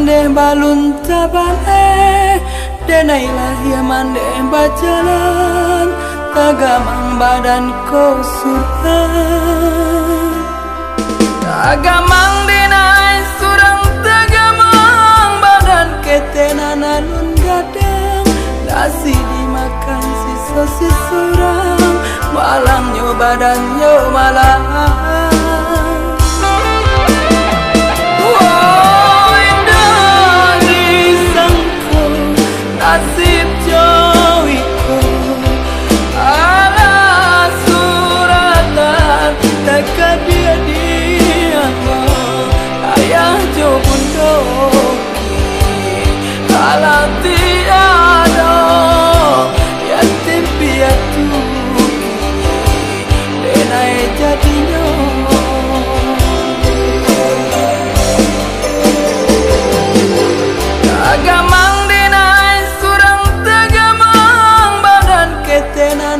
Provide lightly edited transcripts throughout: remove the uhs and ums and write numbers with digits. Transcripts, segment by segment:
mande balun tabane denailah ya mande bajalan tagamang badan ko surang tagamang denai surang tagamang badan ketenan alun gadang nasi dimakan si sosis surang malangnya badannya malang. Nasib jauhiku ala suratan takkan dia ayah jo bundoki ala tiada yatim piatu denai jadinya agamang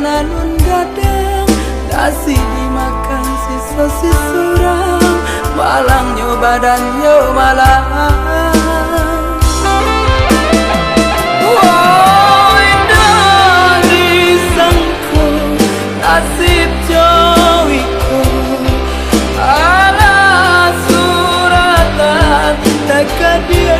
alun gadang nasi dimakan si sosis surang malangnya badannya malang. Indah disangku nasib jauhiku ala suratan takkan dia